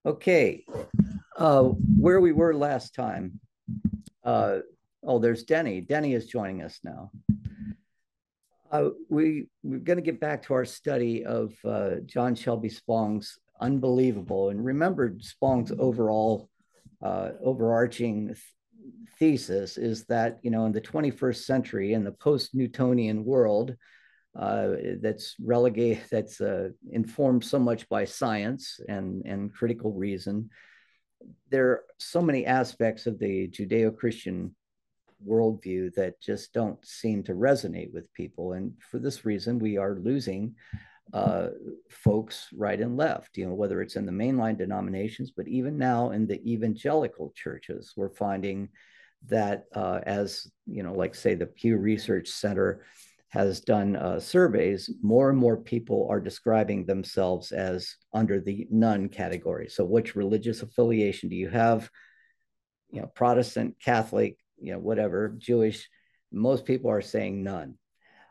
Okay, where we were last time. Oh, there's Denny. Denny is joining us now. We're going to get back to our study of John Shelby Spong's unbelievable, and remember Spong's overarching thesis is that in the 21st century, in the post-Newtonian world, that's informed so much by science and critical reason. There are so many aspects of the Judeo-Christian worldview that just don't seem to resonate with people. And for this reason, we are losing folks right and left, whether it's in the mainline denominations, but even now in the evangelical churches, we're finding that as, like say the Pew Research Center has done surveys, more and more people are describing themselves as under the none category. So which religious affiliation do you have? Protestant, Catholic, whatever, Jewish. Most people are saying none.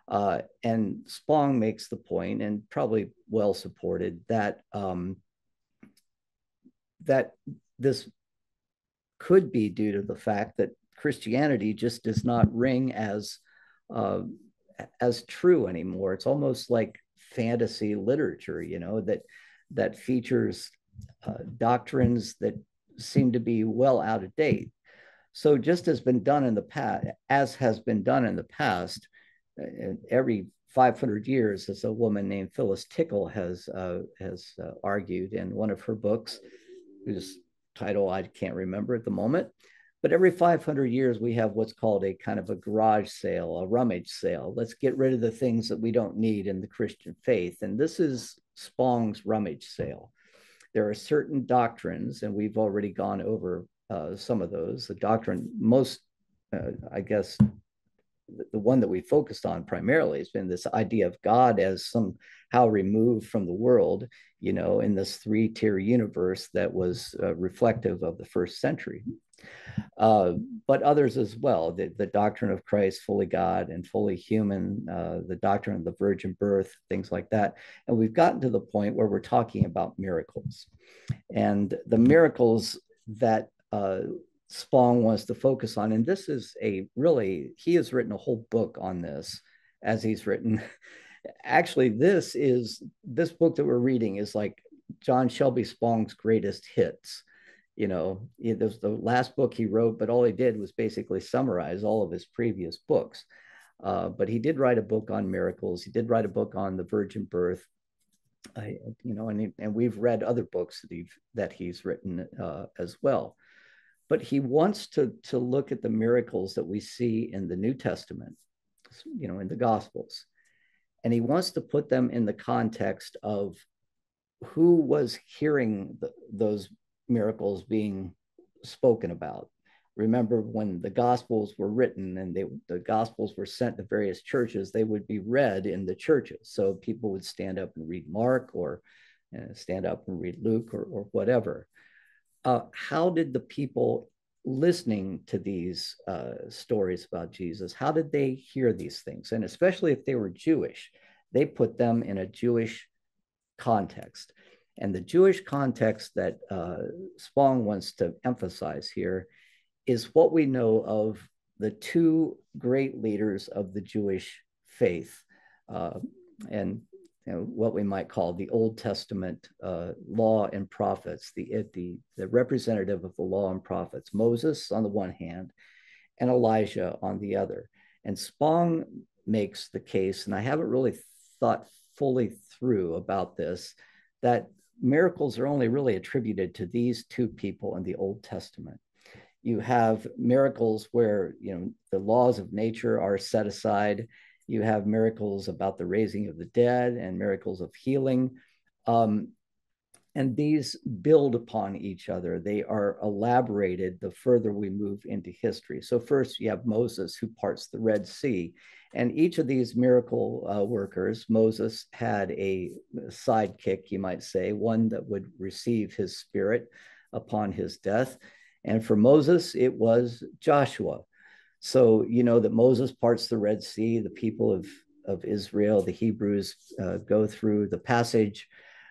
And Spong makes the point, and probably well supported, that that this could be due to the fact that Christianity just does not ring as true anymore. It's almost like fantasy literature, that features doctrines that seem to be well out of date. So just as been done in the past, as has been done in the past, every 500 years, as a woman named Phyllis Tickle has argued in one of her books, whose title I can't remember at the moment. But every 500 years, we have what's called a kind of a garage sale, a rummage sale. Let's get rid of the things that we don't need in the Christian faith. And this is Spong's rummage sale. There are certain doctrines, and we've already gone over some of those. The doctrine, I guess, the one that we focused on primarily has been this idea of God as somehow removed from the world, in this three-tier universe that was reflective of the first century. But others as well, the doctrine of Christ, fully God and fully human, the doctrine of the virgin birth, things like that. And we've gotten to the point where we're talking about miracles. And the miracles that Spong wants to focus on, and this is he has written a whole book on this, as he's written. Actually, this book that we're reading is like John Shelby Spong's greatest hits. It was the last book he wrote, but all he did was basically summarize all of his previous books. But he did write a book on miracles. He did write a book on the virgin birth. And we've read other books that he's written as well. But he wants to look at the miracles that we see in the New Testament, in the Gospels. And he wants to put them in the context of who was hearing those miracles being spoken about. Remember, when the Gospels were written and the Gospels were sent to various churches, they would be read in the churches. So people would stand up and read Mark, or stand up and read Luke, or whatever. How did the people listening to these stories about Jesus, how did they hear these things? And especially if they were Jewish, they put them in a Jewish context. And the Jewish context that Spong wants to emphasize here is what we know of the two great leaders of the Jewish faith, and what we might call the Old Testament law and prophets, the representative of the law and prophets, Moses on the one hand, and Elijah on the other. And Spong makes the case, and I haven't really thought fully through about this, that miracles are only really attributed to these two people in the Old Testament. You have miracles where the laws of nature are set aside. You have miracles about the raising of the dead and miracles of healing. And these build upon each other. They are elaborated the further we move into history. So first you have Moses, who parts the Red Sea. And each of these miracle workers, Moses had a sidekick, you might say, one that would receive his spirit upon his death. And for Moses, it was Joshua. So that Moses parts the Red Sea, the people of Israel, the Hebrews, go through the passage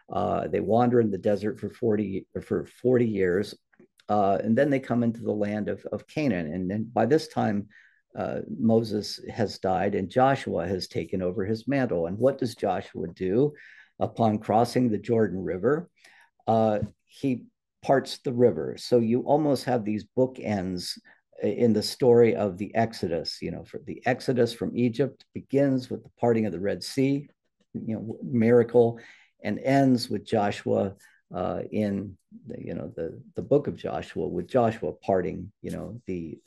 They wander in the desert for 40 years, and then they come into the land of Canaan. And then by this time, Moses has died and Joshua has taken over his mantle. And what does Joshua do upon crossing the Jordan River? He parts the river. So you almost have these bookends in the story of the Exodus. For the Exodus from Egypt begins with the parting of the Red Sea, miracle, and ends with Joshua in the book of Joshua, with Joshua parting the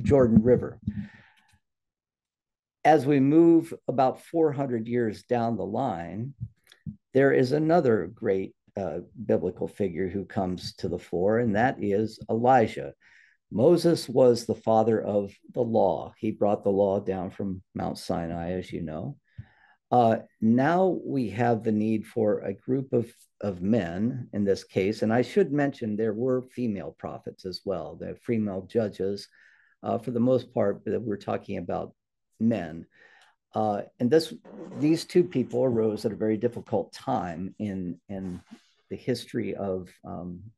Jordan River. As we move about 400 years down the line, there is another great biblical figure who comes to the fore, and that is Elijah. Moses was the father of the law. He brought the law down from Mount Sinai, as you know. Now we have the need for a group of men in this case, and I should mention there were female prophets as well, the female judges. For the most part, we're talking about men. And these two people arose at a very difficult time in the history of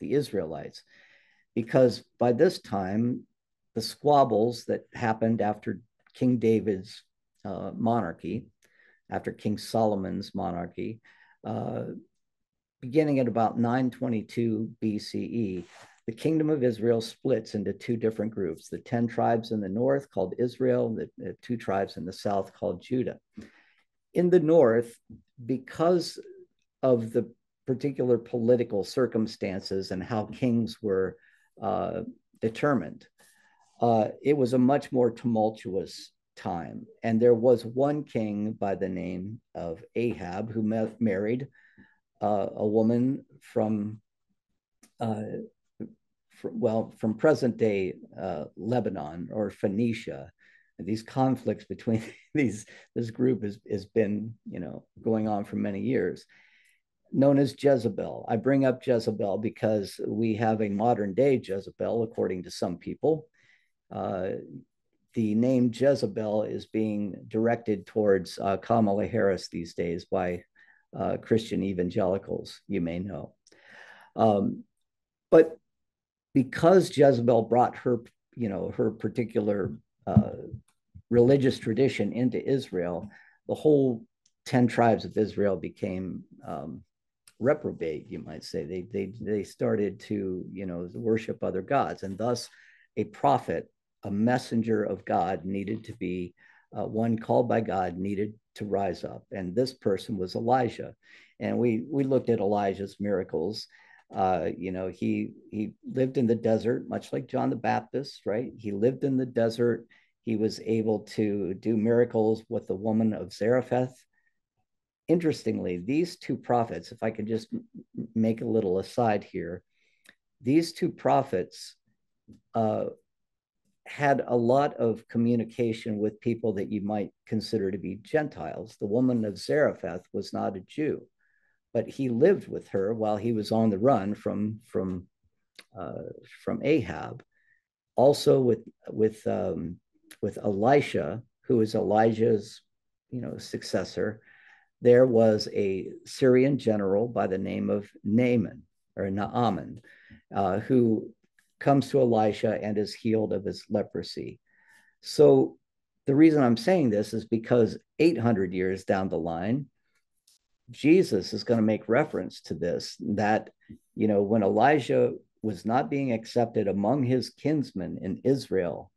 the Israelites, because by this time, the squabbles that happened after King David's monarchy, after King Solomon's monarchy, beginning at about 922 BCE, the kingdom of Israel splits into two different groups, the 10 tribes in the north called Israel, the 2 tribes in the south called Judah. In the north, because of the particular political circumstances and how kings were determined, it was a much more tumultuous time. And there was one king by the name of Ahab who married a woman from present day Lebanon or Phoenicia. And these conflicts between this group has been going on for many years, known as Jezebel. I bring up Jezebel because we have a modern day Jezebel, according to some people. The name Jezebel is being directed towards Kamala Harris these days by Christian evangelicals, you may know. But because Jezebel brought her particular religious tradition into Israel, the whole 10 tribes of Israel became reprobate, you might say. They started to worship other gods, and thus a prophet, a messenger of God, needed to be one called by God, needed to rise up, and this person was Elijah. And we looked at Elijah's miracles. He lived in the desert, much like John the Baptist, right? He lived in the desert. He was able to do miracles with the woman of Zarephath. Interestingly, these two prophets, if I could just make a little aside here, these two prophets had a lot of communication with people that you might consider to be Gentiles. The woman of Zarephath was not a Jew, but he lived with her while he was on the run from Ahab. Also with Elisha, who is Elijah's successor, there was a Syrian general by the name of Naaman, who comes to Elisha and is healed of his leprosy. So the reason I'm saying this is because 800 years down the line, Jesus is going to make reference to this, that, when Elijah was not being accepted among his kinsmen in Israel,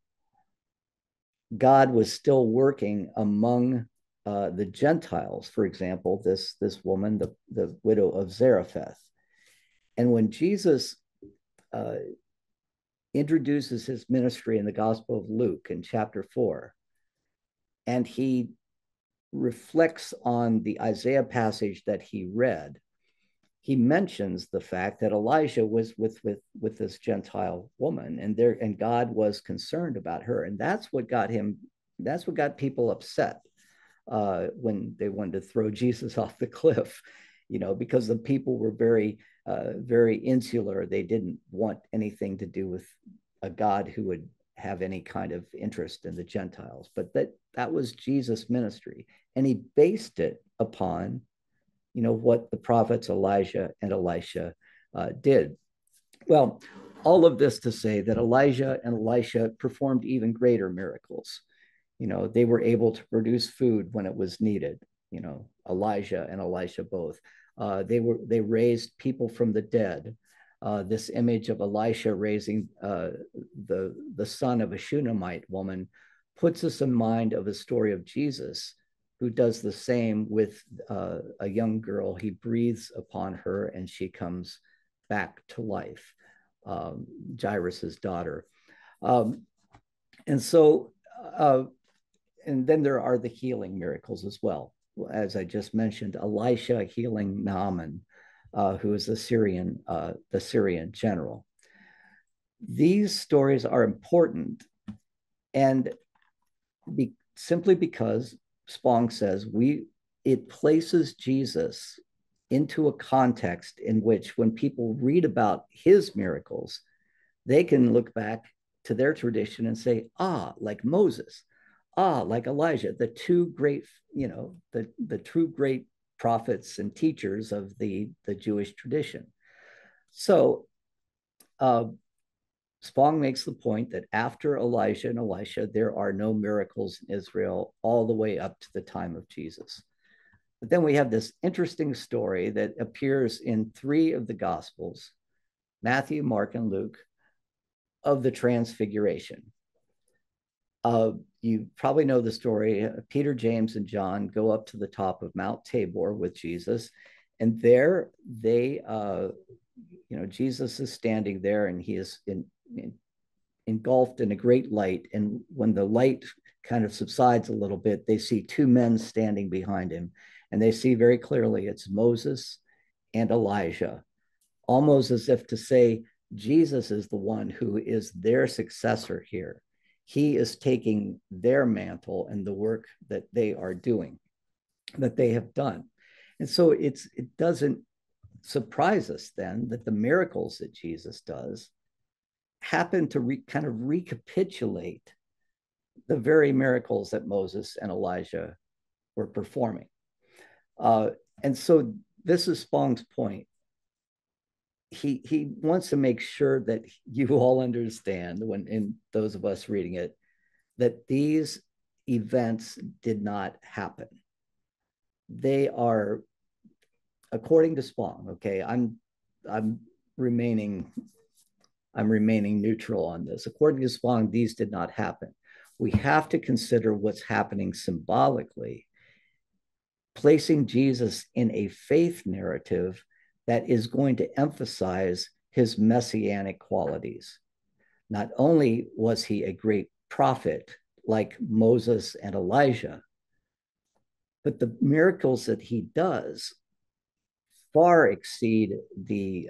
God was still working among the Gentiles. For example, this woman, the widow of Zarephath. And when Jesus introduces his ministry in the Gospel of Luke in chapter 4, and he reflects on the Isaiah passage that he read, he mentions the fact that Elijah was with this Gentile woman, and God was concerned about her, and that's what got people upset when they wanted to throw Jesus off the cliff, because the people were very very insular. They didn't want anything to do with a God who would have any kind of interest in the Gentiles. But that was Jesus' ministry, and he based it upon what the prophets Elijah and Elisha did. Well, all of this to say that Elijah and Elisha performed even greater miracles. They were able to produce food when it was needed. Elijah and Elisha both. They raised people from the dead. This image of Elisha raising the son of a Shunammite woman puts us in mind of a story of Jesus, who does the same with a young girl. He breathes upon her and she comes back to life, Jairus's daughter. Um, and so, and then there are the healing miracles as well. As I just mentioned, Elisha healing Naaman, who is the Syrian general. These stories are important, and simply because Spong says it places Jesus into a context in which, when people read about his miracles, they can look back to their tradition and say, like Moses, like Elijah, the two great, the true great prophets and teachers of the Jewish tradition. So Spong makes the point that after Elijah and Elisha, there are no miracles in Israel all the way up to the time of Jesus. But then we have this interesting story that appears in 3 of the Gospels, Matthew, Mark, and Luke, of the Transfiguration. You probably know the story. Peter, James, and John go up to the top of Mount Tabor with Jesus, and there Jesus is standing there, and he is engulfed in a great light. And when the light kind of subsides a little bit, they see 2 men standing behind him, and they see very clearly it's Moses and Elijah, almost as if to say, Jesus is the one who is their successor here. He is taking their mantle and the work that they are doing, that they have done. And so it doesn't surprise us then that the miracles that Jesus does happen to kind of recapitulate the very miracles that Moses and Elijah were performing. And so this is Spong's point. He wants to make sure that you all understand, in those of us reading it, that these events did not happen. They are, according to Spong, okay, I'm remaining neutral on this. According to Spong, these did not happen. We have to consider what's happening symbolically, placing Jesus in a faith narrative that is going to emphasize his messianic qualities. Not only was he a great prophet like Moses and Elijah, but the miracles that he does far exceed the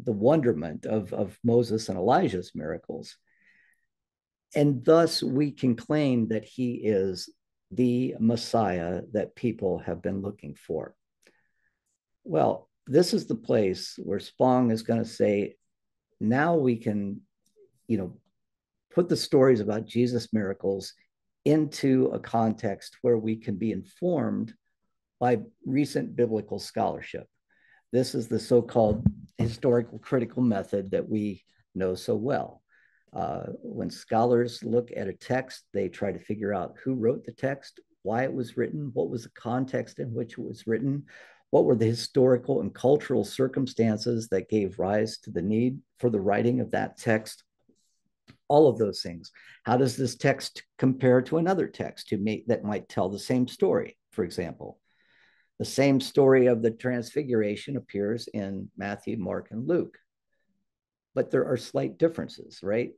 wonderment of Moses and Elijah's miracles. And thus we can claim that he is the Messiah that people have been looking for. Well, this is the place where Spong is going to say, now we can, put the stories about Jesus' miracles into a context where we can be informed by recent biblical scholarship. This is the so-called historical critical method that we know so well. When scholars look at a text, they try to figure out who wrote the text, why it was written, what was the context in which it was written, what were the historical and cultural circumstances that gave rise to the need for the writing of that text, all of those things. How does this text compare to another text that might tell the same story, for example? The same story of the Transfiguration appears in Matthew, Mark, and Luke, but there are slight differences, right?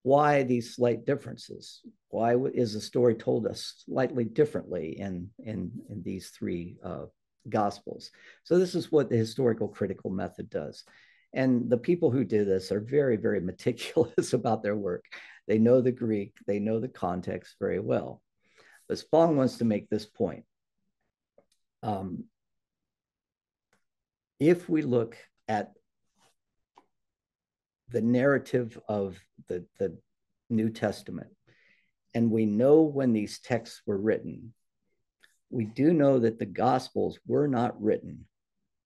Why these slight differences? Why is the story told us slightly differently in these 3 Gospels? So this is what the historical critical method does. And the people who do this are very, very meticulous about their work. They know the Greek, they know the context very well. But Spong wants to make this point. If we look at the narrative of the New Testament, and we know when these texts were written, we do know that the Gospels were not written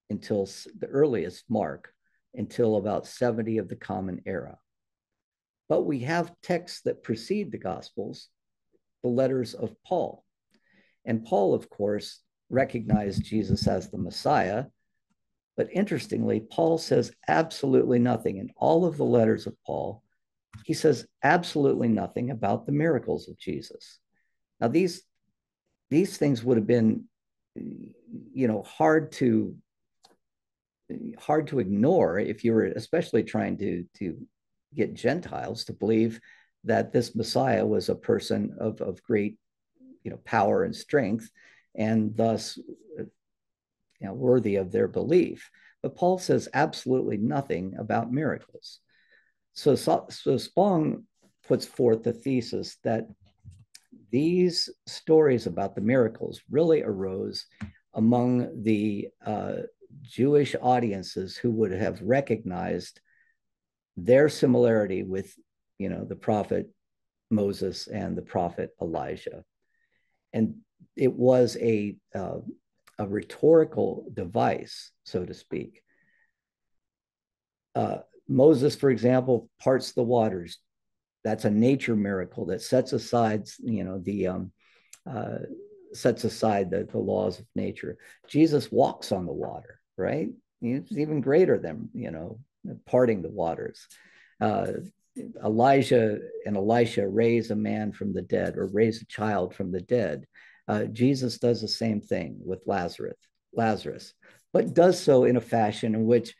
until the earliest Mark, until about 70 of the Common Era. But we have texts that precede the Gospels, the letters of Paul. And Paul, of course, recognized Jesus as the Messiah. But interestingly, Paul says absolutely nothing in all of the letters of Paul. He says absolutely nothing about the miracles of Jesus. Now, these things would have been, hard to ignore if you were especially trying to get Gentiles to believe that this Messiah was a person of great, power and strength, and thus, worthy of their belief. But Paul says absolutely nothing about miracles. So Spong puts forth the thesis that these stories about the miracles really arose among the Jewish audiences who would have recognized their similarity with, the prophet Moses and the prophet Elijah. And it was a rhetorical device, so to speak. Moses, for example, parts the waters. That's a nature miracle that sets aside, sets aside the laws of nature. Jesus walks on the water, right? It's even greater than, parting the waters. Elijah and Elisha raise a man from the dead, or raise a child from the dead. Jesus does the same thing with Lazarus, but does so in a fashion in which,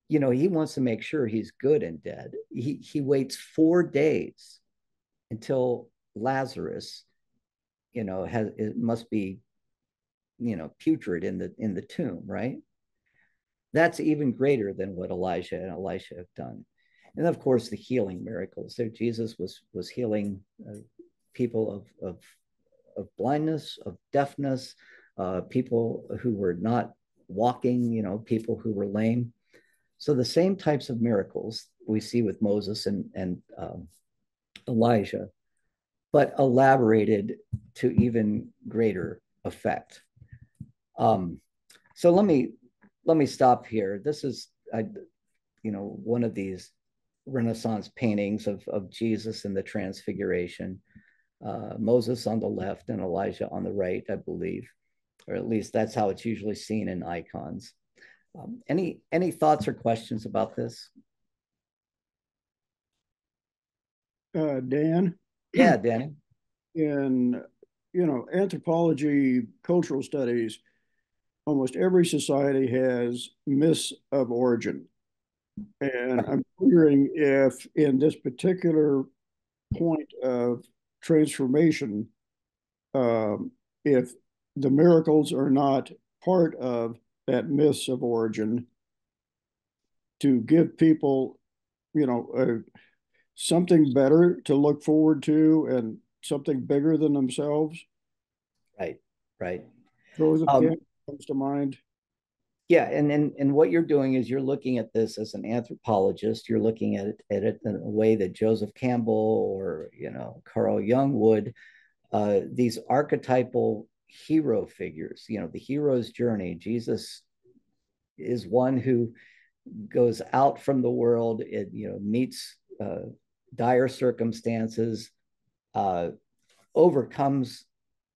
he wants to make sure he's good and dead. He waits 4 days until Lazarus, it must be, putrid in the tomb, right? That's even greater than what Elijah and Elisha have done. And of course, the healing miracles. So Jesus was healing people of blindness, of deafness, people who were not walking, people who were lame. So the same types of miracles we see with Moses and Elijah, but elaborated to even greater effect. So let me stop here. This is, one of these Renaissance paintings of Jesus in the Transfiguration. Moses on the left and Elijah on the right, I believe, or at least that's how it's usually seen in icons. Any thoughts or questions about this? Dan, Yeah, Danny. in anthropology, cultural studies, almost every society has myths of origin. And I'm wondering if in this particular point of transformation, if the miracles are not part of that myths of origin to give people, something better to look forward to and something bigger than themselves. Right, right. Joseph Um, Campbell comes to mind. yeah, and what you're doing is you're looking at this as an anthropologist. You're looking at it in a way that Joseph Campbell or Carl Jung would. These archetypal hero figures, the hero's journey. Jesus is one who goes out from the world. It meets dire circumstances, uh, overcomes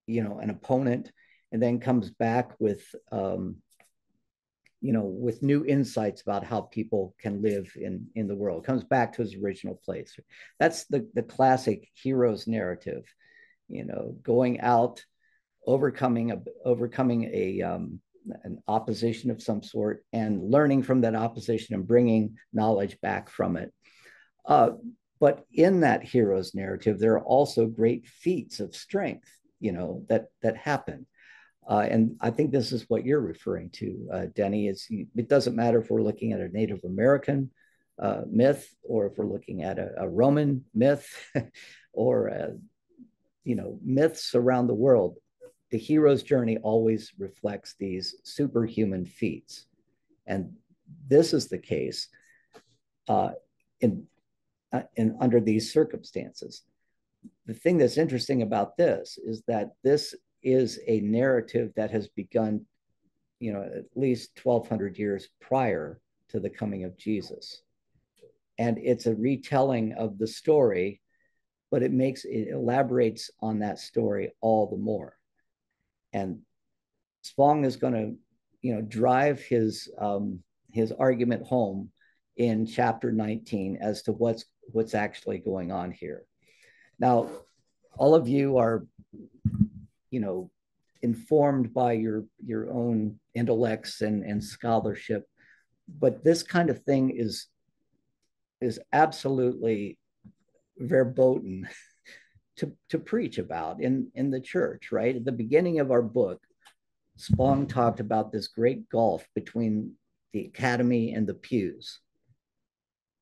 an opponent, and then comes back with with new insights about how people can live in the world. Comes back to his original place. That's the classic hero's narrative. Going out, overcoming a an opposition of some sort, and learning from that opposition and bringing knowledge back from it. Uh, but in that hero's narrative, there are also great feats of strength, that happen. And I think this is what you're referring to, Denny. It doesn't matter if we're looking at a Native American myth, or if we're looking at a Roman myth, or myths around the world. The hero's journey always reflects these superhuman feats, and this is the case in under these circumstances. The thing that's interesting about this is that this is a narrative that has begun, at least 1,200 years prior to the coming of Jesus. And it's a retelling of the story, but it elaborates on that story all the more. And Spong is going to, drive his argument home in chapter 19 as to what's actually going on here. Now, all of you are, informed by your own intellects and scholarship, but this kind of thing is absolutely verboten to preach about in the church, right? At the beginning of our book, Spong talked about this great gulf between the academy and the pews.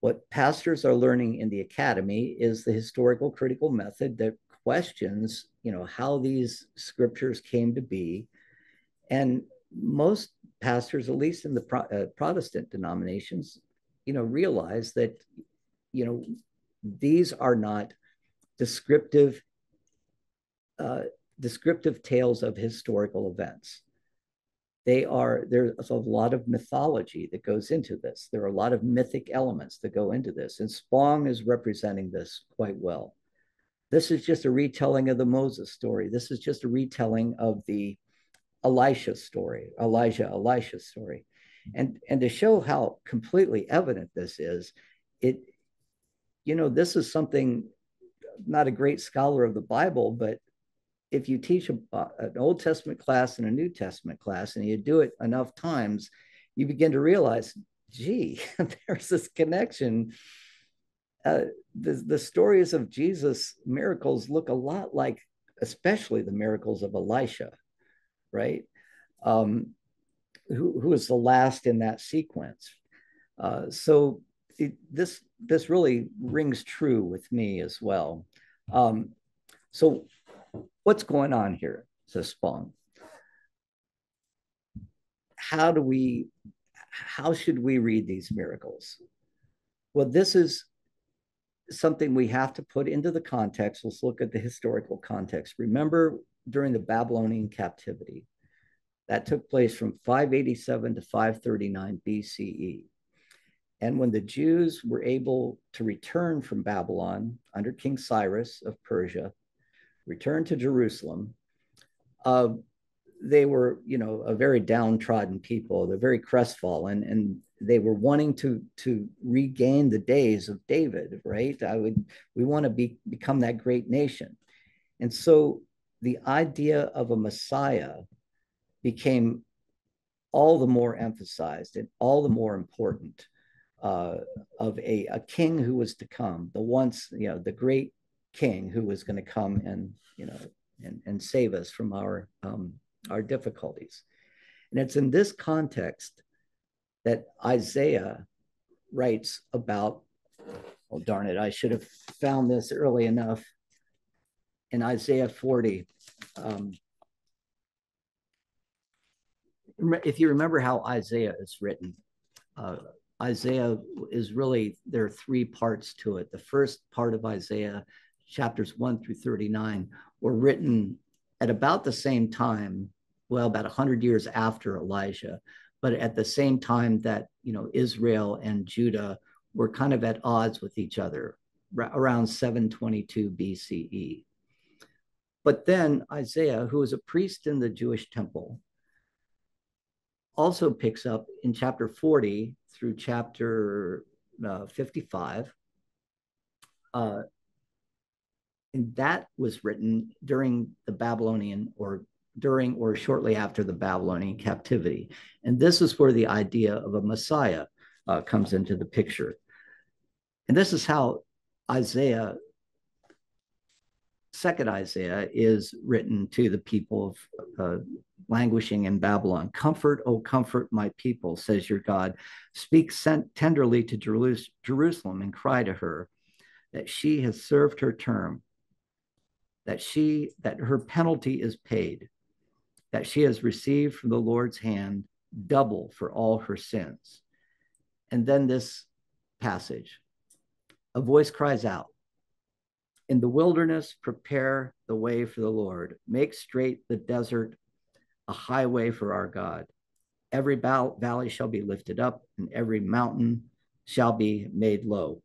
What pastors are learning in the academy is the historical critical method that questions, how these scriptures came to be. And most pastors, at least in the Protestant denominations, realize that, these are not descriptive tales of historical events. There's a lot of mythology that goes into this. There are a lot of mythic elements that go into this, and Spong is representing this quite well. This is just a retelling of the Moses story. This is just a retelling of the Elijah story. And to show how completely evident this is, this is something, not a great scholar of the Bible, but if you teach an Old Testament class and a New Testament class, and you do it enough times, you begin to realize, gee, there's this connection. The stories of Jesus' miracles look a lot like, especially the miracles of Elisha, right? Who is the last in that sequence. So this really rings true with me as well. So what's going on here, says Spong? How should we read these miracles? Well, this is something we have to put into the context. Let's look at the historical context. Remember, during the Babylonian captivity, that took place from 587 to 539 BCE. And when the Jews were able to return from Babylon under King Cyrus of Persia, return to Jerusalem, they were, a very downtrodden people. They're very crestfallen, and they were wanting to regain the days of David, right? We want to become that great nation. And so the idea of a Messiah became all the more emphasized and all the more important, of a king who was to come, the great king who was going to come and save us from our difficulties. And it's in this context that Isaiah writes about, oh, darn it, I should have found this early enough. In Isaiah 40, if you remember how Isaiah is written, Isaiah is really, there are three parts to it. The first part of Isaiah, chapters 1 through 39, were written at about the same time, well, about 100 years after Elijah, but at the same time that, Israel and Judah were kind of at odds with each other, around 722 BCE. But then Isaiah, who was a priest in the Jewish temple, also picks up in chapter 40 through chapter 55. And that was written during the Babylonian, or during or shortly after the Babylonian captivity. And this is where the idea of a Messiah comes into the picture. And this is how second Isaiah is written to the people of languishing in Babylon. Comfort, O comfort my people, says your God. Speak tenderly to Jerusalem and cry to her that she has served her term, that her penalty is paid, that she has received from the Lord's hand double for all her sins. And then this passage, a voice cries out, In the wilderness, prepare the way for the Lord. Make straight the desert a highway for our God. Every valley shall be lifted up, and every mountain shall be made low.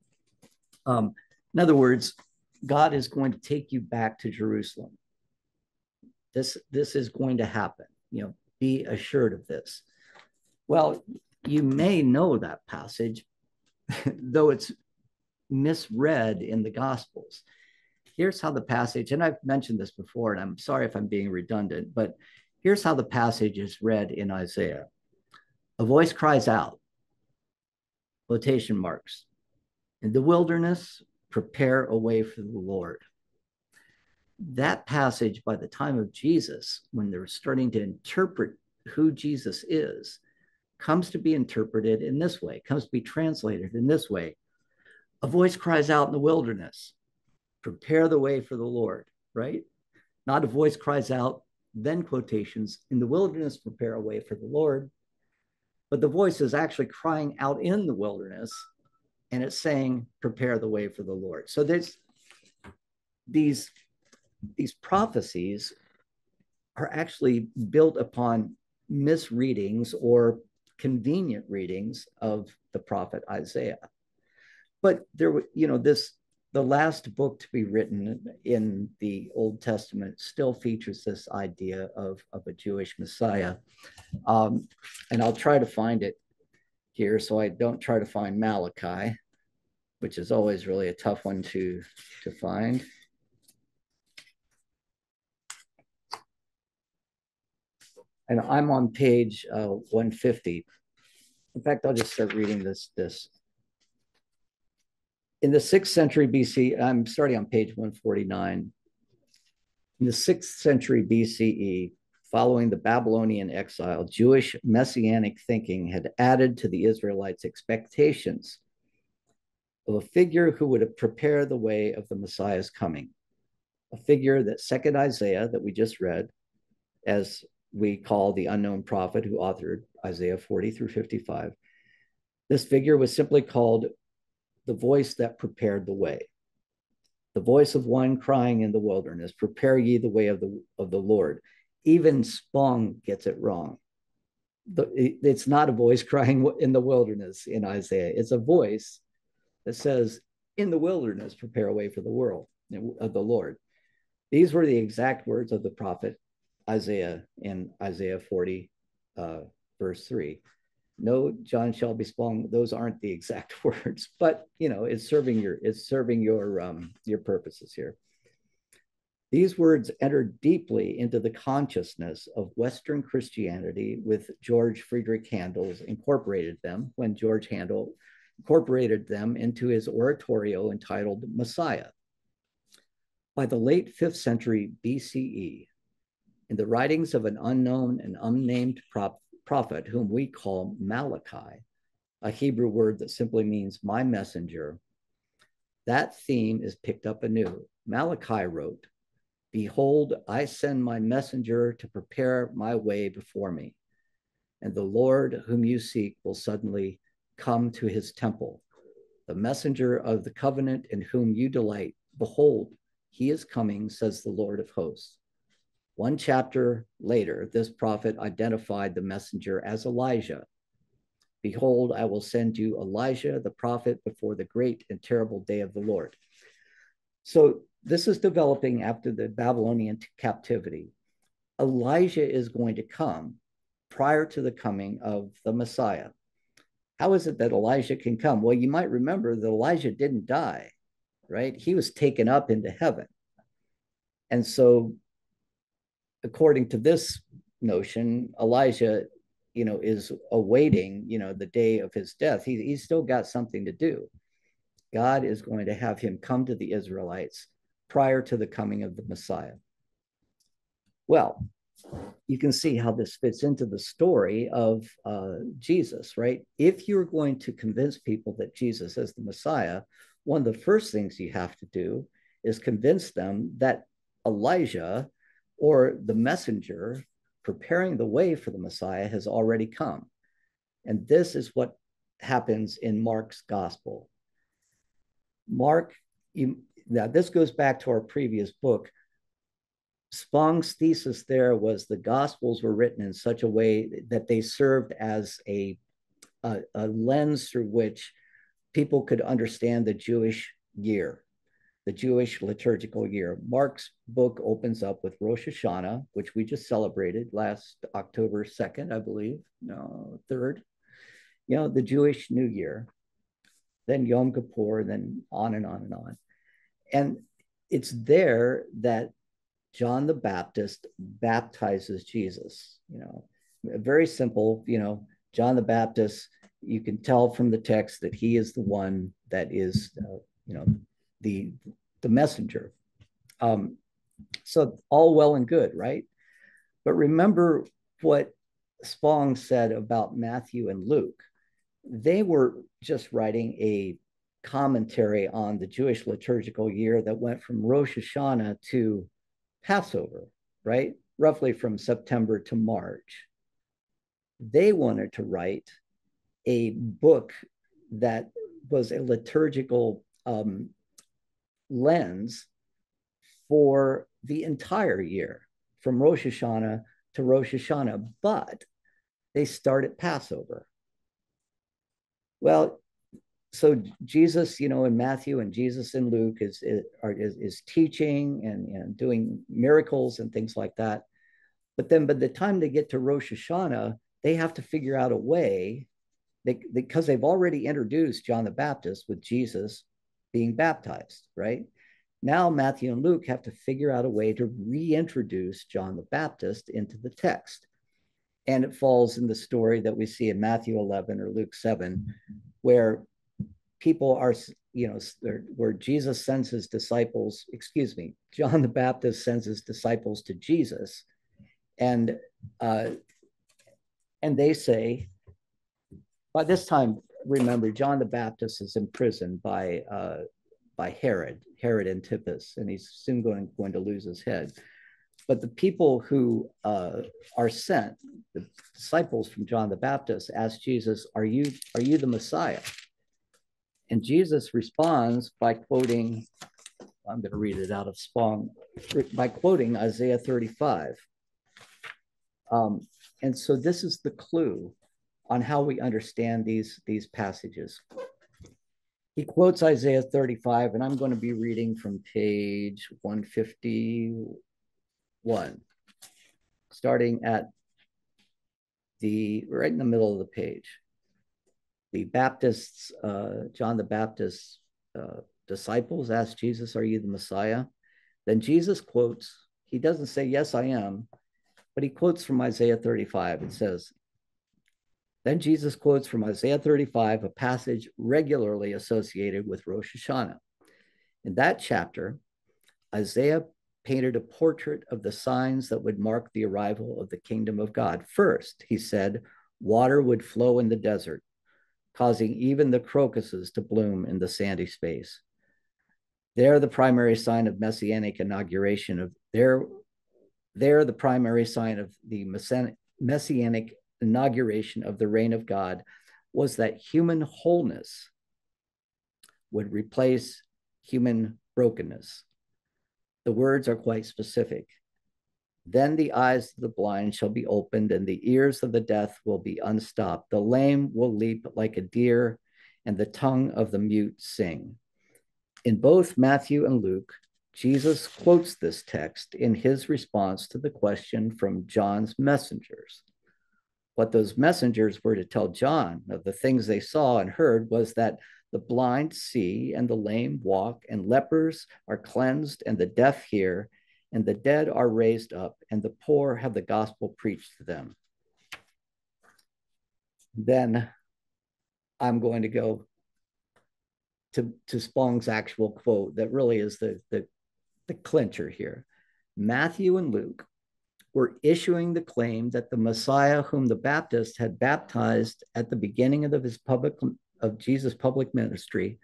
In other words, God is going to take you back to Jerusalem. This is going to happen. Be assured of this. Well, you may know that passage, though it's misread in the Gospels. Here's how the passage, and I've mentioned this before, and I'm sorry if I'm being redundant, but here's how the passage is read in Isaiah. A voice cries out, quotation marks, in the wilderness, prepare a way for the Lord. That passage, by the time of Jesus, when they're starting to interpret who Jesus is, comes to be interpreted in this way, comes to be translated in this way. A voice cries out in the wilderness, prepare the way for the Lord, right? Not a voice cries out, then quotations, in the wilderness, prepare a way for the Lord. But the voice is actually crying out in the wilderness, and it's saying, prepare the way for the Lord. So there's these prophecies are actually built upon misreadings or convenient readings of the prophet Isaiah. But there, the last book to be written in the Old Testament still features this idea of a Jewish Messiah. And I'll try to find it here so I don't try to find Malachi, which is always really a tough one to find. And I'm on page 150. In fact, I'll just start reading this. In the 6th century BC, I'm starting on page 149. In the 6th century BCE, following the Babylonian exile, Jewish messianic thinking had added to the Israelites' expectations of a figure who would prepare the way of the Messiah's coming. A figure that second Isaiah, that we just read, as we call the unknown prophet who authored Isaiah 40 through 55. This figure was simply called the voice that prepared the way. The voice of one crying in the wilderness, prepare ye the way of the Lord. Even Spong gets it wrong. It's not a voice crying in the wilderness in Isaiah. It's a voice that says, in the wilderness, prepare a way for the world of the Lord. These were the exact words of the prophet Isaiah in Isaiah 40, verse 3. No, John Shelby Spong, those aren't the exact words, but it's serving your purposes here. These words entered deeply into the consciousness of Western Christianity with George Friedrich Handel's incorporated them when George Handel incorporated them into his oratorio entitled Messiah. By the late 5th century BCE, in the writings of an unknown and unnamed prophet whom we call Malachi, a Hebrew word that simply means my messenger, that theme is picked up anew. Malachi wrote, behold, I send my messenger to prepare my way before me, and the Lord whom you seek will suddenly come to his temple. The messenger of the covenant in whom you delight, behold, he is coming, says the Lord of hosts. One chapter later, this prophet identified the messenger as Elijah. Behold, I will send you Elijah, the prophet, before the great and terrible day of the Lord. So this is developing after the Babylonian captivity. Elijah is going to come prior to the coming of the Messiah. How is it that Elijah can come? Well, you might remember that Elijah didn't die, right? He was taken up into heaven. And so according to this notion, Elijah, is awaiting, the day of his death. He's still got something to do. God is going to have him come to the Israelites prior to the coming of the Messiah. Well, you can see how this fits into the story of Jesus, right? If you're going to convince people that Jesus is the Messiah, one of the first things you have to do is convince them that Elijah, or the messenger preparing the way for the Messiah, has already come. And this is what happens in Mark's gospel. Mark, Now, this goes back to our previous book. Spong's thesis there was the Gospels were written in such a way that they served as a lens through which people could understand the Jewish year, the Jewish liturgical year. Mark's book opens up with Rosh Hashanah, which we just celebrated last October 2nd, I believe, no, 3rd, the Jewish New Year, then Yom Kippur, then on and on and on. And it's there that John the Baptist baptizes Jesus. Very simple, John the Baptist, you can tell from the text that he is the one that is, the messenger. So all well and good, right? But remember what Spong said about Matthew and Luke. They were just writing a commentary on the Jewish liturgical year that went from Rosh Hashanah to Passover, right? Roughly from September to March. They wanted to write a book that was a liturgical lens for the entire year, from Rosh Hashanah to Rosh Hashanah, but they start at Passover. Well, so Jesus, in Matthew, and Jesus in Luke is teaching and doing miracles and things like that. But then by the time they get to Rosh Hashanah, they have to figure out a way, because they've already introduced John the Baptist with Jesus being baptized, right? Now Matthew and Luke have to figure out a way to reintroduce John the Baptist into the text. And it falls in the story that we see in Matthew 11 or Luke 7, where people are, where Jesus sends his disciples, John the Baptist sends his disciples to Jesus. And they say, by this time, remember, John the Baptist is imprisoned by Herod Antipas, and he's soon going to lose his head. But the people who are sent, the disciples from John the Baptist, ask Jesus, "Are you the Messiah?" And Jesus responds by quoting, I'm going to read it out of Spong, by quoting Isaiah 35. And so this is the clue on how we understand these passages. He quotes Isaiah 35, and I'm going to be reading from page 151, starting at right in the middle of the page. The Baptists, John the Baptist's disciples asked Jesus, "Are you the Messiah?" Then Jesus quotes, he doesn't say, "Yes, I am," but he quotes from Isaiah 35. It says, then Jesus quotes from Isaiah 35, a passage regularly associated with Rosh Hashanah. In that chapter, Isaiah painted a portrait of the signs that would mark the arrival of the kingdom of God. First, he said, water would flow in the desert, causing even the crocuses to bloom in the sandy space. They're the primary sign of messianic inauguration of they're the primary sign of the messianic inauguration of the reign of God was that human wholeness would replace human brokenness. The words are quite specific. Then the eyes of the blind shall be opened, and the ears of the deaf will be unstopped. The lame will leap like a deer, and the tongue of the mute sing. In both Matthew and Luke, Jesus quotes this text in his response to the question from John's messengers. What those messengers were to tell John of the things they saw and heard was that the blind see, and the lame walk, and lepers are cleansed, and the deaf hear, and the dead are raised up, and the poor have the gospel preached to them. Then I'm going to go to Spong's actual quote that really is the clincher here. Matthew and Luke were issuing the claim that the Messiah whom the Baptist had baptized at the beginning of Jesus' public ministry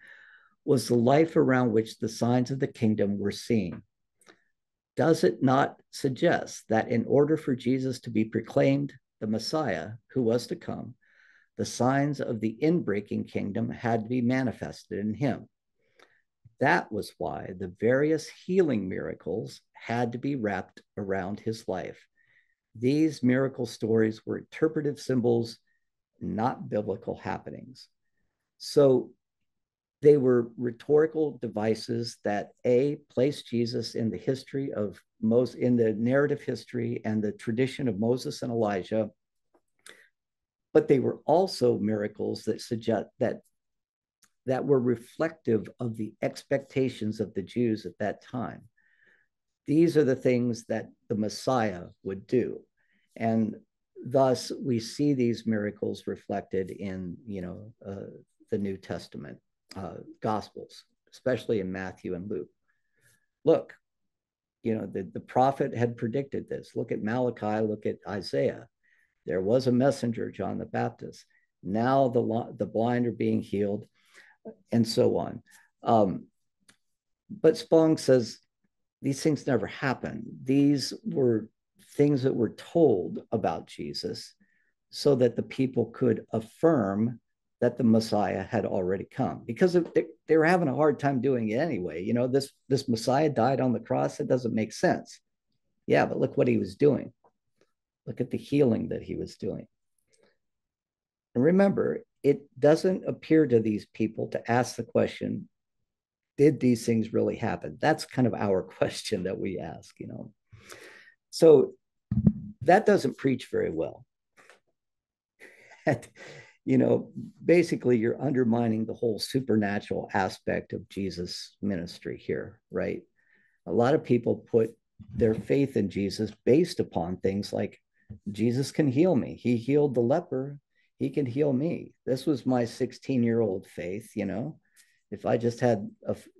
was the life around which the signs of the kingdom were seen. Does it not suggest that in order for Jesus to be proclaimed the Messiah who was to come, the signs of the inbreaking kingdom had to be manifested in him? That was why the various healing miracles had to be wrapped around his life. These miracle stories were interpretive symbols, not biblical happenings. So they were rhetorical devices that placed Jesus in the history of Moses, in the narrative history and the tradition of Moses and Elijah, but they were also miracles that suggest that were reflective of the expectations of the Jews at that time. These are the things that the Messiah would do. And thus we see these miracles reflected in, the New Testament Gospels, especially in Matthew and Luke. Look, the prophet had predicted this. Look at Malachi, look at Isaiah. There was a messenger, John the Baptist. Now the blind are being healed, and so on. But Spong says these things never happened. These were things that were told about Jesus so that the people could affirm that the Messiah had already come, because they were having a hard time doing it anyway. This Messiah died on the cross. It doesn't make sense. Yeah, but look what he was doing. Look at the healing that he was doing. And remember, it doesn't appear to these people to ask the question, did these things really happen? That's kind of our question that we ask. So that doesn't preach very well. Basically you're undermining the whole supernatural aspect of Jesus' ministry here, right? A lot of people put their faith in Jesus based upon things like, Jesus can heal me. He healed the leper. He can heal me. This was my 16-year-old faith. If I just had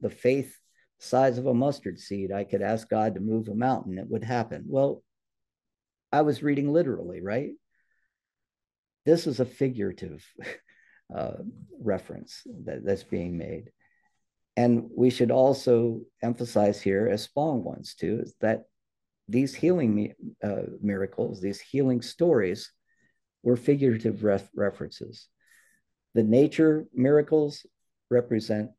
the faith size of a mustard seed, I could ask God to move a mountain. It would happen. Well, I was reading literally, right? This is a figurative reference that's being made. And we should also emphasize here, as Spong wants to, is that these healing miracles, these healing stories, were figurative references. The nature miracles represent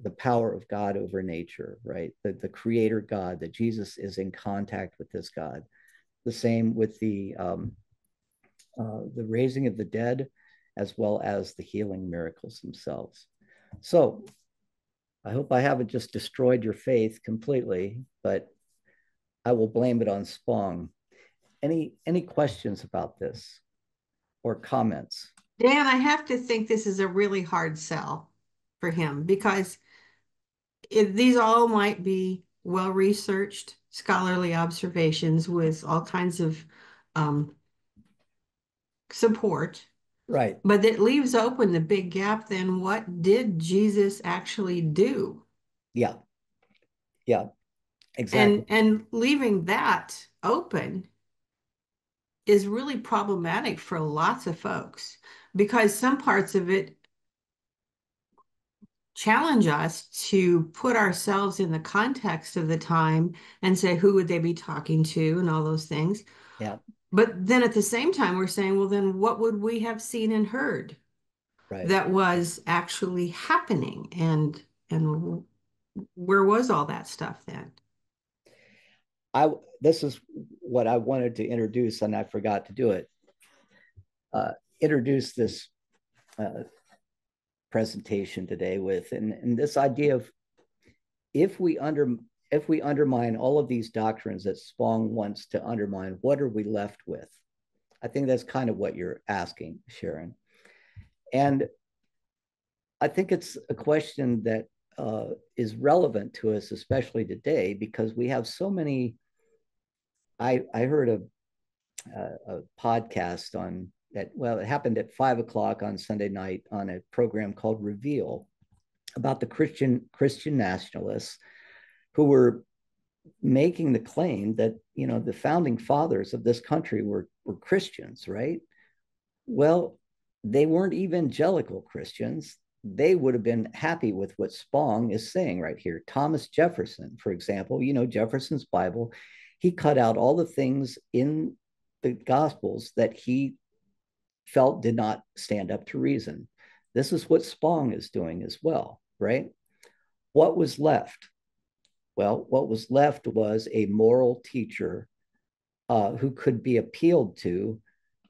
the power of God over nature, right? The creator God, that Jesus is in contact with this God. The same with the raising of the dead, as well as the healing miracles themselves. So I hope I haven't just destroyed your faith completely, but I will blame it on Spong. Any questions about this or comments? Dan, I have to think this is a really hard sell for him because these all might be well-researched scholarly observations with all kinds of um, support, Right. but it leaves open the big gap. Then what did Jesus actually do? Yeah. Yeah. Exactly. And leaving that open is really problematic for lots of folks because some parts of it challenge us to put ourselves in the context of the time and say, who would they be talking to and all those things. Yeah. But then at the same time, we're saying, well, then what would we have seen and heard Right. that was actually happening? And where was all that stuff then? This is what I wanted to introduce, and I forgot to do it. Introduce this presentation today with, and this idea of if we undermine all of these doctrines that Spong wants to undermine, what are we left with? I think that's kind of what you're asking, Sharon. And I think it's a question that is relevant to us, especially today, because we have so many. I heard a podcast on that. Well, it happened at 5 o'clock on Sunday night on a program called Reveal about the Christian nationalists who were making the claim that the founding fathers of this country were Christians, right? Well, they weren't evangelical Christians. They would have been happy with what Spong is saying right here. Thomas Jefferson, for example, Jefferson's Bible, he cut out all the things in the Gospels that he felt did not stand up to reason. This is what Spong is doing as well, right? what was left? Well, what was left was a moral teacher who could be appealed to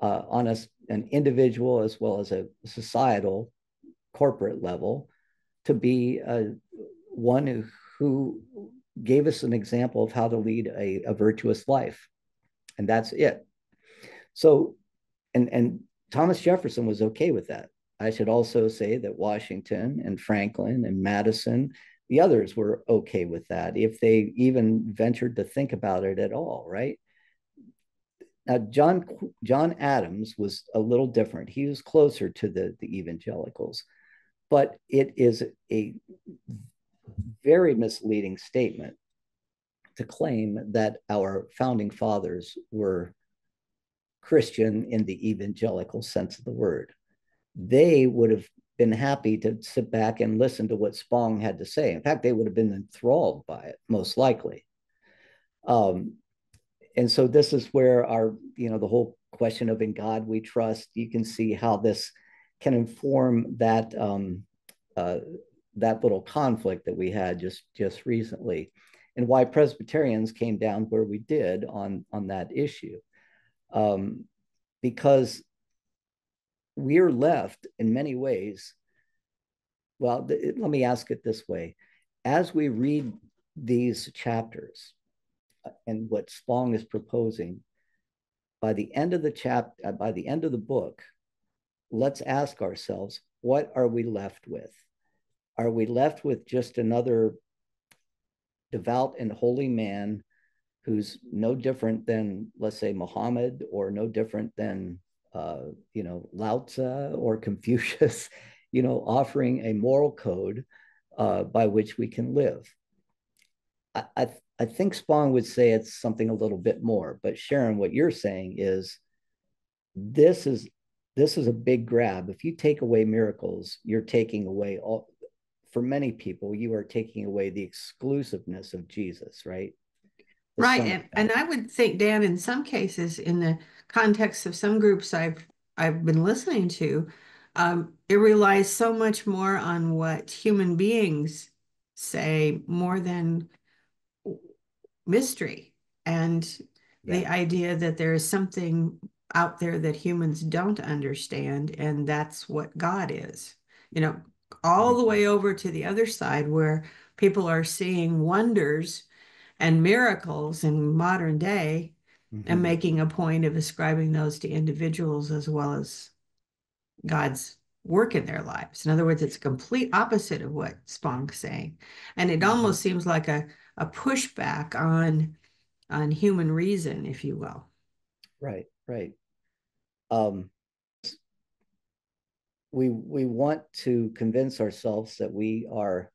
on an individual as well as a societal corporate level to be one who gave us an example of how to lead a virtuous life. And that's it. So, and Thomas Jefferson was okay with that. I should also say that Washington and Franklin and Madison, the others were okay with that, if they even ventured to think about it at all, right? Now, John Adams was a little different. He was closer to the evangelicals, but it is a very misleading statement to claim that our founding fathers were Christian in the evangelical sense of the word. They would have been happy to sit back and listen to what Spong had to say. In fact, they would have been enthralled by it, most likely. And so this is where the whole question of in God we trust, you can see how this can inform that that little conflict that we had just recently, and why Presbyterians came down where we did on that issue, because we're left in many ways. Well, let me ask it this way: as we read these chapters and what Spong is proposing, by the end of the book, let's ask ourselves, what are we left with? Are we left with just another devout and holy man who's no different than, let's say, Muhammad, or no different than, Lao Tzu or Confucius, offering a moral code by which we can live? I think Spong would say it's something a little bit more, but Sharon, what you're saying is this is a big grab. If you take away miracles, you're taking away all. For many people, you are taking away the exclusiveness of Jesus, right? Right. And I would think, Dan, in some cases, in the context of some groups I've been listening to, it relies so much more on what human beings say more than mystery, and the idea that there is something out there that humans don't understand, and that's what God is. All the way over to the other side where people are seeing wonders and miracles in modern day and making a point of ascribing those to individuals as well as God's work in their lives. In other words, it's a complete opposite of what Spong's saying. And it almost seems like a pushback on human reason, if you will. Right. We want to convince ourselves that we are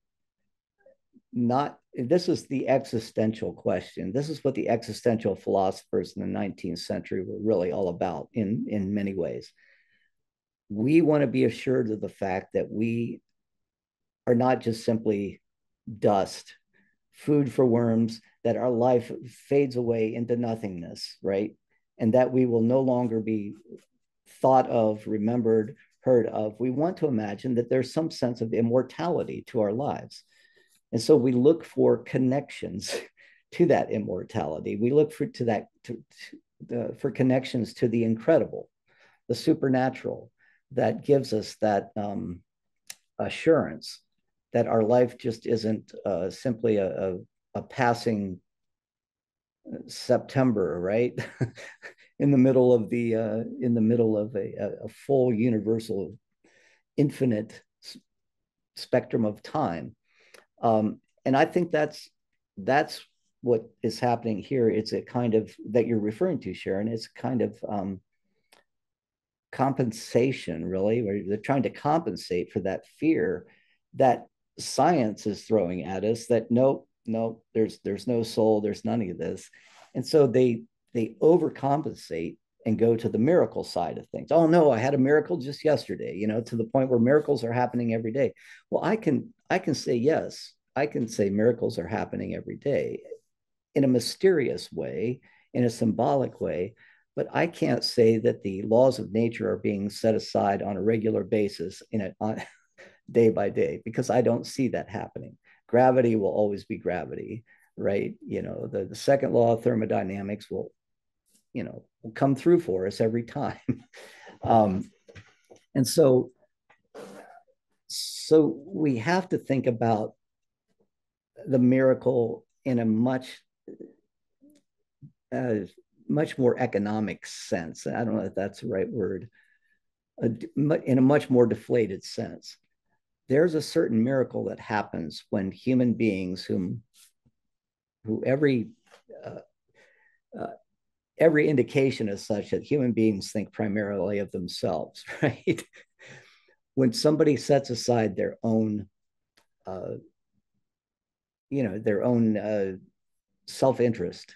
not. This is the existential question. This is what the existential philosophers in the 19th century were really all about in many ways. We want to be assured of the fact that we are not just simply dust, food for worms, that our life fades away into nothingness, right? And that we will no longer be thought of, remembered, heard of. We want to imagine that there's some sense of immortality to our lives. And so we look for connections to that immortality. We look for for connections to the incredible, the supernatural, that gives us that assurance that our life just isn't simply a passing September, right? in the middle of a full universal infinite spectrum of time. And I think that's what is happening here. It's a kind of, that you're referring to, Sharon, it's a kind of compensation, really, where they're trying to compensate for that fear that science is throwing at us, that no, there's no soul, there's none of this. And so they overcompensate and go to the miracle side of things. Oh no, I had a miracle just yesterday, to the point where miracles are happening every day. Well, I can say, yes, I can say miracles are happening every day in a mysterious way, in a symbolic way, but I can't say that the laws of nature are being set aside on a regular basis on day by day, because I don't see that happening. gravity will always be gravity, right? The second law of thermodynamics will come through for us every time. um, and so we have to think about the miracle in a much more economic sense. I don't know if that's the right word. In a much more deflated sense. There's a certain miracle that happens when human beings, who every indication is such that human beings think primarily of themselves, right? When somebody sets aside their own self-interest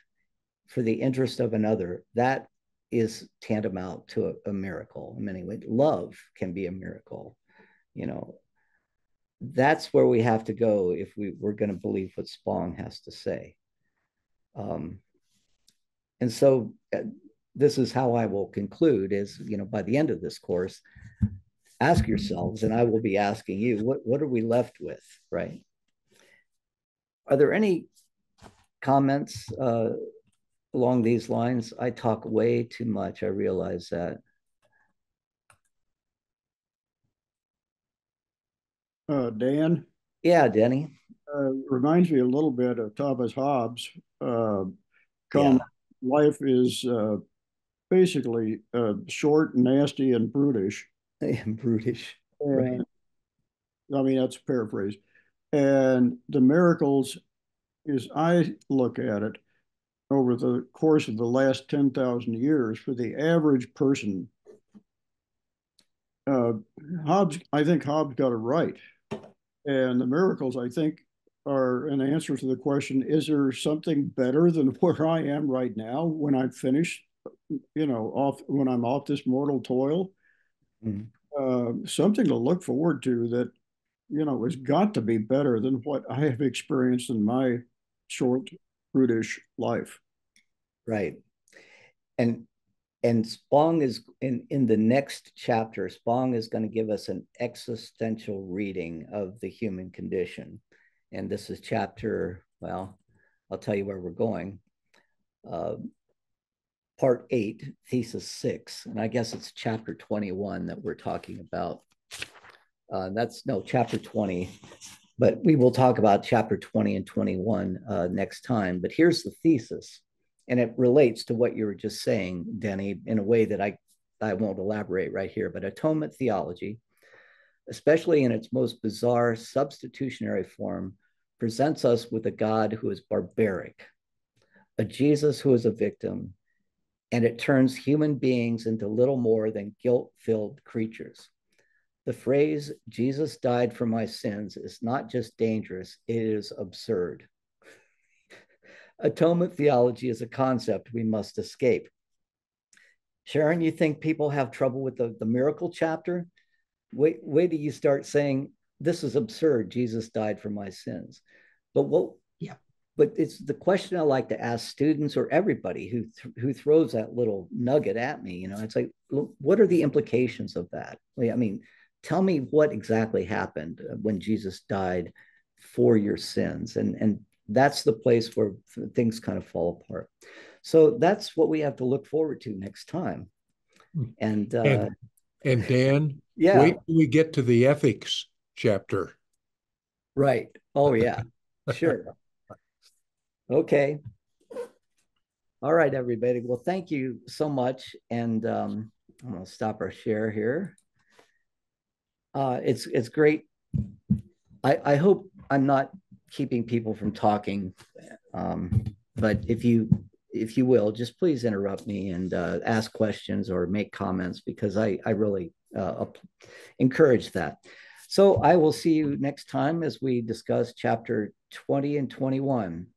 for the interest of another, that is tantamount to a miracle in many ways. Love can be a miracle. That's where we have to go if we're going to believe what Spong has to say. And so this is how I will conclude is, by the end of this course, ask yourselves, and I will be asking you, what are we left with, right? Are there any comments along these lines? I talk way too much. I realize that. Dan? Yeah, Denny. Reminds me a little bit of Thomas Hobbes' comment. Yeah. Life is basically short, nasty, and brutish. And brutish, And, right? I mean, that's a paraphrase. And the miracles, as I look at it, over the course of the last 10,000 years, for the average person, I think Hobbes got it right. And the miracles, I think, are an answer to the question, is there something better than where I am right now when I'm finished, when I'm off this mortal toil? Something to look forward to that, has got to be better than what I have experienced in my short, brutish life. Right. And Spong is in the next chapter, Spong is going to give us an existential reading of the human condition. And this is chapter, well, I'll tell you where we're going. Part 8, thesis 6, and I guess it's chapter 21 that we're talking about. Chapter 20, but we will talk about chapter 20 and 21 next time. But here's the thesis, and it relates to what you were just saying, Denny, in a way that I won't elaborate right here. But atonement theology, especially in its most bizarre substitutionary form, presents us with a God who is barbaric, a Jesus who is a victim, and it turns human beings into little more than guilt-filled creatures. The phrase, Jesus died for my sins, is not just dangerous, it is absurd. Atonement theology is a concept we must escape. Sharon, you think people have trouble with the miracle chapter? Wait do you start saying, this is absurd, Jesus died for my sins. But it's the question I like to ask students or everybody who throws that little nugget at me. It's like, what are the implications of that? I mean, tell me what exactly happened when Jesus died for your sins. And that's the place where things kind of fall apart. So that's what we have to look forward to next time. And Dan, yeah. Wait till we get to the ethics chapter. Right. Oh, yeah. Sure. Okay. All right, everybody. Well, thank you so much. And I'm going to stop our share here. It's great. I hope I'm not keeping people from talking, but if you will, just please interrupt me and ask questions or make comments, because I really encourage that. So I will see you next time as we discuss chapter 20 and 21.